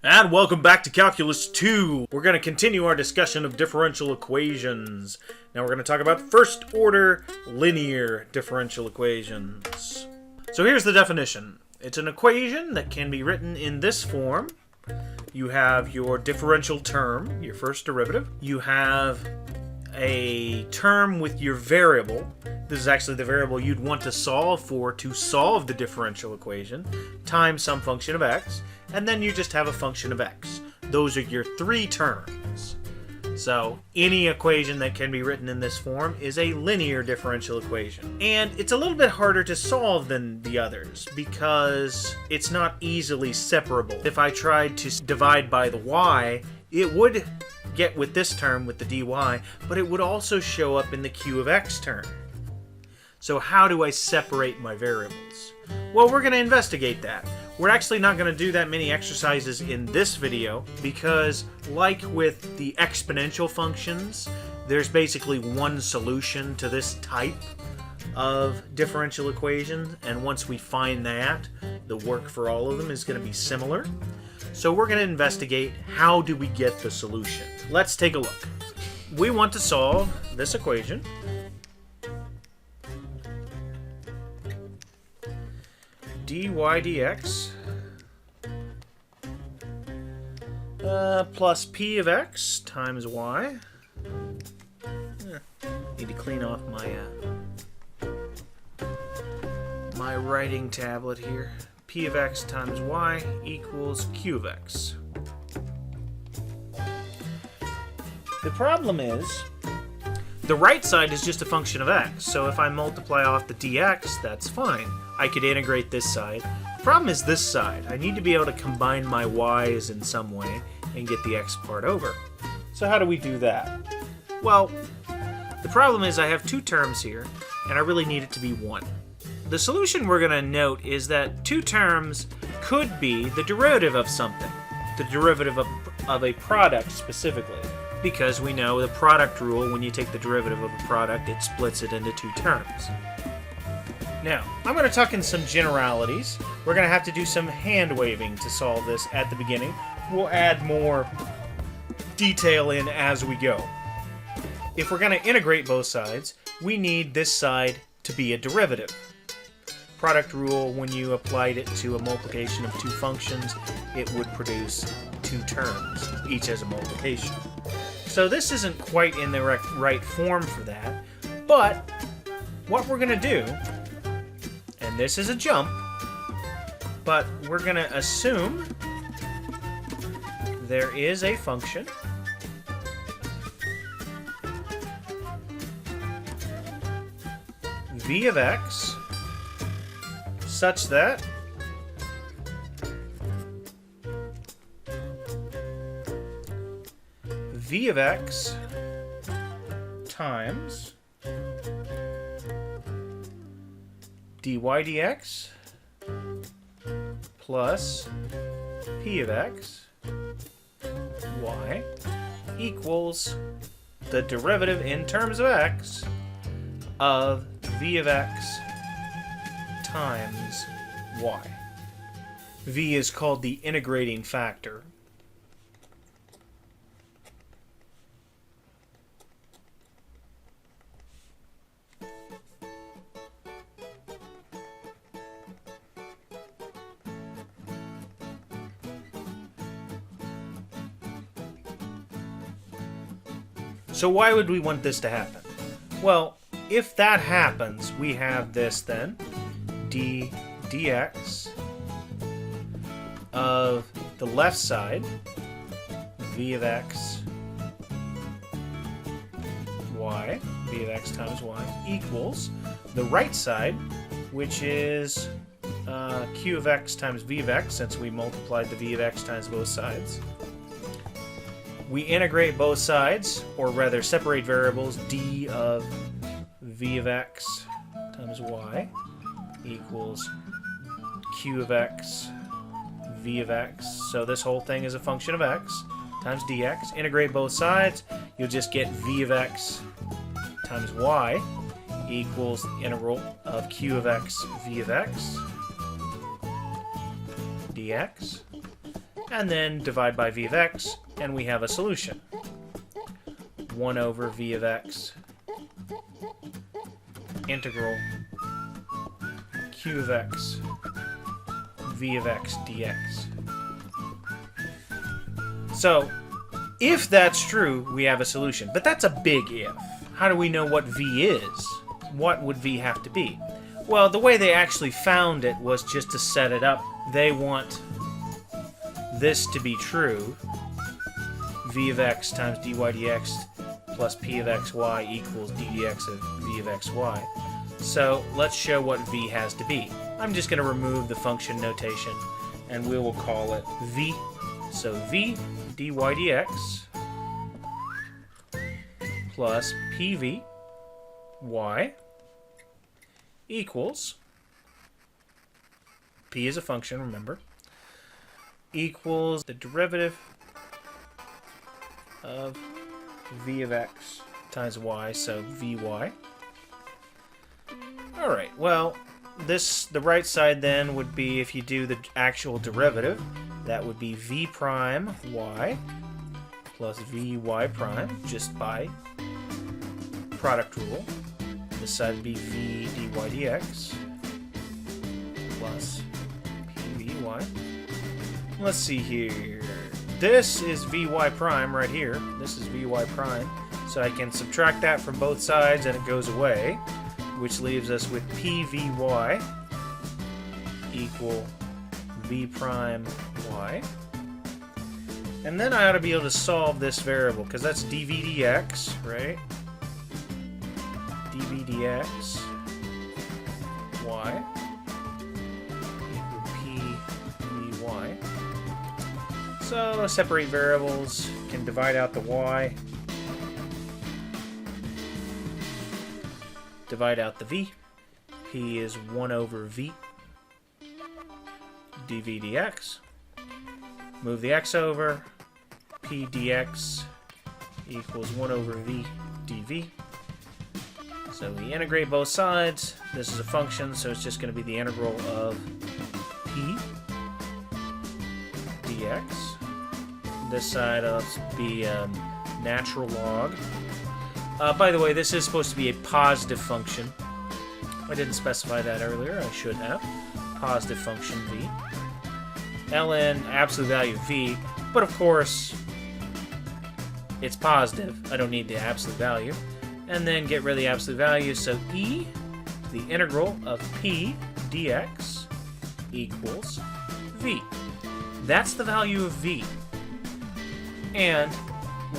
And welcome back to Calculus 2. We're going to continue our discussion of differential equations. Now we're going to talk about first-order linear differential equations. So here's the definition. It's an equation that can be written in this form. You have your differential term, your first derivative. You have a term with your variable. This is actually the variable you'd want to solve for to solve the differential equation, times some function of x. And then you just have a function of x. Those are your three terms. So any equation that can be written in this form is a linear differential equation. And it's a little bit harder to solve than the others because it's not easily separable. If I tried to divide by the y, it would get with this term with the dy, but it would also show up in the q of x term. So how do I separate my variables? Well, we're going to investigate that. We're actually not going to do that many exercises in this video because, like with the exponential functions, there's basically one solution to this type of differential equation, and once we find that, the work for all of them is going to be similar. So we're going to investigate how do we get the solution. Let's take a look. We want to solve this equation. dy dx plus p of x times y. Need to clean off my writing tablet here. P of x times y equals q of x. The problem is the right side is just a function of x, so if I multiply off the dx, that's fine. I could integrate this side. The problem is this side. I need to be able to combine my y's in some way and get the x part over. So how do we do that? Well, the problem is I have two terms here, and I really need it to be one. The solution we're going to note is that two terms could be the derivative of something, the derivative of a product specifically, because we know the product rule, when you take the derivative of a product, it splits it into two terms. Now, I'm going to talk in some generalities. We're going to have to do some hand waving to solve this at the beginning. We'll add more detail in as we go. If we're going to integrate both sides, we need this side to be a derivative. Product rule, when you applied it to a multiplication of two functions, it would produce two terms, each as a multiplication. So this isn't quite in the right form for that, but what we're going to do, and this is a jump, but we're going to assume there is a function v of x such that v of x times dy dx plus p of x y equals the derivative in terms of x of v of x times y. V is called the integrating factor. So why would we want this to happen? Well, if that happens, we have this then, d dx of the left side, v of x y, v of x times y, equals the right side, which is q of x times v of x, since we multiplied the v of x times both sides. We integrate both sides, or rather separate variables, d of v of x times y equals q of x v of x. So this whole thing is a function of x times dx. Integrate both sides, you'll just get v of x times y equals the integral of q of x v of x dx. and then divide by v of x, and we have a solution. 1 over v of x integral q of x v of x dx. So, if that's true, we have a solution. But that's a big if. How do we know what v is? What would v have to be? Well, the way they actually found it was just to set it up. They want this to be true. V of x times dy dx plus p of xy equals d dx of v of xy. So let's show what v has to be. I'm just going to remove the function notation, and we will call it v. So v dy dx plus pv y equals, p is a function, remember, equals the derivative of v of x times y, so vy. Alright, well, the right side then would be, if you do the actual derivative, that would be v prime y plus vy prime, just by product rule. This side would be v dy dx plus pvy. Let's see here. This is vy prime right here. This is vy prime. So I can subtract that from both sides and it goes away, which leaves us with pvy equal v prime y. And then I ought to be able to solve this variable, because that's dv dx, right? dv dx y equal pvy. So separate variables, can divide out the y, divide out the v. P is 1 over v dv dx. Move the x over. P dx equals 1 over v dv. So we integrate both sides. This is a function, so it's just going to be the integral of p dx. This side will be natural log. By the way, this is supposed to be a positive function. I didn't specify that earlier. I should have. Positive function v. ln absolute value v, but of course it's positive. I don't need the absolute value. And then get rid of the absolute value, so e to the integral of p dx equals v. That's the value of v. And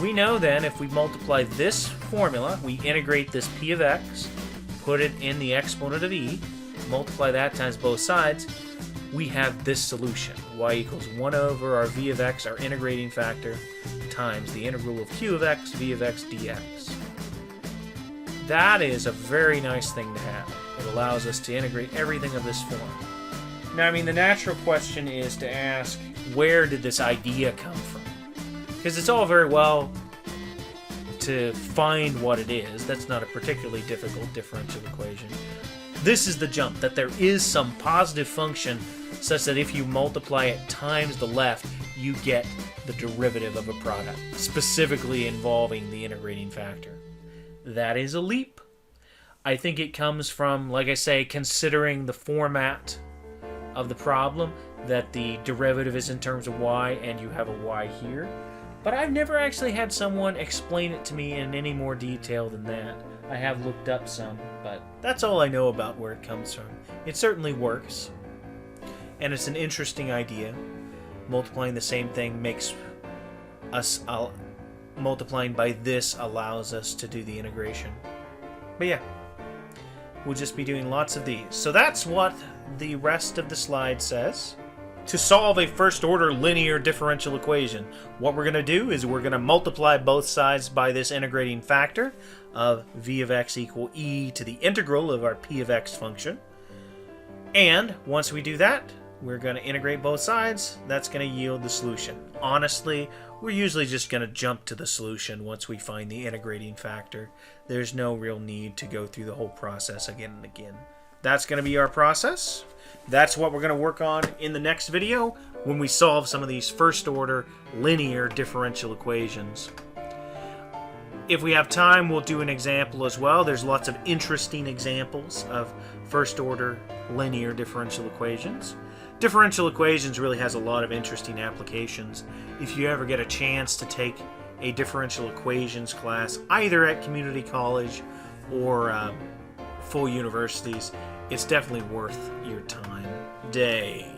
we know then, if we multiply this formula, we integrate this p of x, put it in the exponent of e, multiply that times both sides, we have this solution. Y equals 1 over our v of x, our integrating factor, times the integral of q of x, v of x dx. That is a very nice thing to have. It allows us to integrate everything of this form. Now, I mean, the natural question is to ask, where did this idea come from? Because it's all very well to find what it is. That's not a particularly difficult differential equation. This is the jump, that there is some positive function such that if you multiply it times the left, you get the derivative of a product, specifically involving the integrating factor. That is a leap. I think it comes from, like I say, considering the format of the problem, that the derivative is in terms of y and you have a y here. But I've never actually had someone explain it to me in any more detail than that. I have looked up some, but that's all I know about where it comes from. It certainly works, and it's an interesting idea. Multiplying the same thing makes us... multiplying by this allows us to do the integration. But yeah, we'll just be doing lots of these. So that's what the rest of the slide says. To solve a first-order linear differential equation, what we're going to do is we're going to multiply both sides by this integrating factor of v of x equal e to the integral of our p of x function. And once we do that, we're going to integrate both sides. That's going to yield the solution. Honestly, we're usually just going to jump to the solution once we find the integrating factor. There's no real need to go through the whole process again and again. that's going to be our process. That's what we're going to work on in the next video when we solve some of these first-order linear differential equations. If we have time, we'll do an example as well. There's lots of interesting examples of first-order linear differential equations. Differential equations really has a lot of interesting applications. If you ever get a chance to take a differential equations class, either at community college or full universities, it's definitely worth your time. Day.